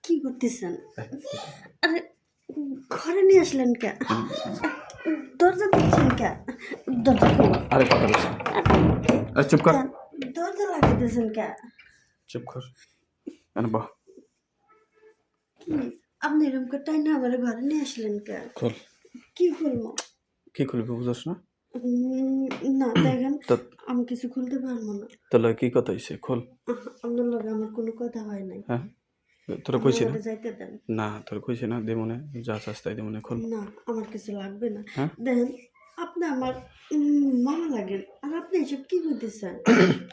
কি করতেছেন? আরে ঘরে নিয়ে আসলেন কে? দরজা দিচ্ছেন কে? দরজা খুলো। আরে কথা বলছি। আরে চুপ কর, দরজা লাগাইতেছেন কে? চুপ কর। এনে বহ, কি আপনি এরকম করে টাইনা আমার ঘরে নিয়ে আসলেন কে? খোল। কি খুলবো? কি খুলবি বুঝছ না? না দেখেন, তো আমি কিছু খুলতে পারবো না। তাহলে কি কথা হইছে? খোল। আপনার লগে আমার কোনো কথা হয় নাই। হ্যাঁ, তোরা আপনি কইছি না? আমারে যাইতে দেন। না তোরা কইছি না দে মনে যা চাস তাই দে মনে। খোল। না আমার কিছু লাগবে না। হ্যাঁ, দেখেন, আপনি আমার মামা লাগেন আর আপনি এসব কি করতেছেন?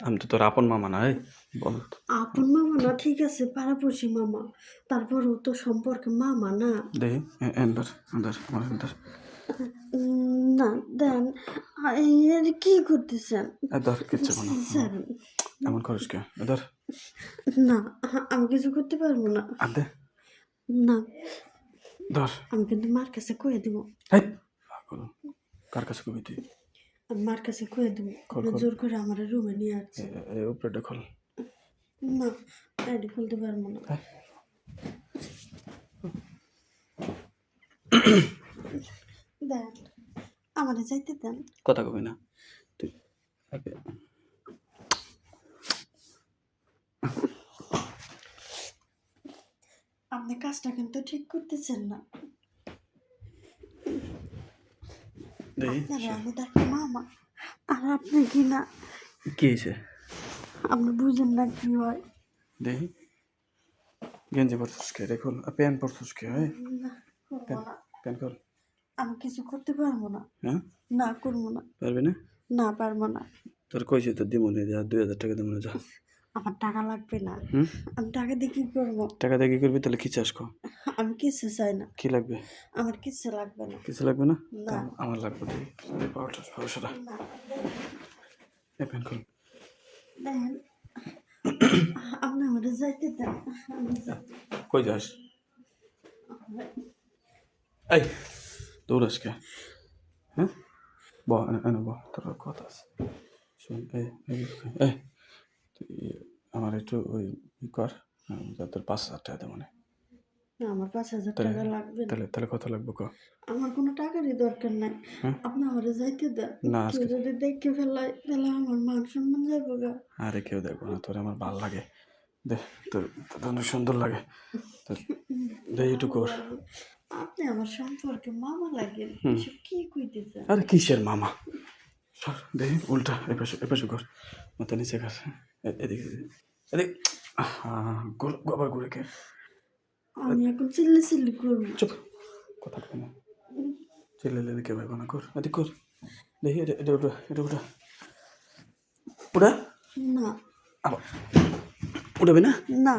আমি তো তোর আপন মামা না। এই বল। আপন মামা না, ঠিক আছে পাড়াপড়শি মামা, তারপরও তো সম্পর্কে মামা না। দে এন্দার এন্দার আমার এন্দার। না দেন, এর কি করতেছেন? এদার কিচ্ছু না। স্যার এমন করিস কে? এদার না, আমি কিছু করতে পারবো না। আর দে না, ধর। আমি কিন্তু মার কাছে কয়ে দিব। হেই পাগল, কার কাছে কবি তুই? আমি মার কাছে কয়ে দিব খোল, আপনি খোল। জোর করে আমার রুমে নিয়ে আসছে। এই উপরেটা খোল। না, এটি খুলতে পারবো না। হেই, দেন, আমারে যাইতে দেন। কথা কবি না তুই। আগে আপনি কাজটা কিন্তু ঠিক করতেছেন না। দেই আপনারা আমি দেখি মামা, আর আপনি কি না, কি হয়েছে? আপনি বুঝেন না কি হয়। দেই গেঞ্জি পরছিস কে? রে খোল। প্যান্ট পরছিস কে? হ্যাঁ, না, করবো প্যান্ট না। প্যান্ট খোল। আমি কিছু করতে পারবো না। হ্যাঁ, না, করবো না। পারবি না? না, পারবো না। তোর কইছি তো দিমনে যা 2000 টাকা দিমনে যা। আমার টাকা লাগবে না। হুম, আমি টাকা দিয়ে কি করবো? টাকা দিয়ে কি করবি? তাহলে কি চাস কো? আমি কিছু চাই না। কি লাগবে? আমার কিছু লাগবে না। কিছু লাগবে না? না। আমার লাগবে। তুই পাউডার পাউডার না, এই প্যান্ট খোল। দেখেন, আপনি আমারে যাইতে দেন। আমি যাবো। কই যাস? এই দৌড়াস কে? হ্যাঁ, ব এনে ব, তোর কথা আছে। শোন, এই তুই আমার একটু ওই ই কর, তোর 5000 টাকা দে মনে। না, আমার 5,000 তাহলে টাকা লাগবে না। তাহলে তাহলে কত লাগবে ক? আমার কোনো টাকারই দরকার নাই। হ্যাঁ, আপনি আমারে যাইতে দেন। না কেউ আজকে যদি দেখে ফেলায় তাহলে আমার মান সম্মান যাইবো গা। আরে কেউ দেখবো না, তোর আমার ভাল লাগে। দে, তোর তোর অনেক সুন্দর লাগে। তোর দে একটু কর। আপনি আমার সম্পর্কে মামা লাগেন। এসব কি কইতেছেন? আরে কিসের মামা? সর দে, উল্টা এপাশে কর, মাথা নিচে কর। এদিকে এদিকে। গোল আবার ঘুরে কে? আমি এখন চিল্লি চিল্লি করবো। চুপ, কথা কই না। চিল্লালে কেউ ভাইব না। কর এদিক কর। দেখি এটা এটা ওটা এটা ওটা ওটা না, আবার উঠাবি না? না।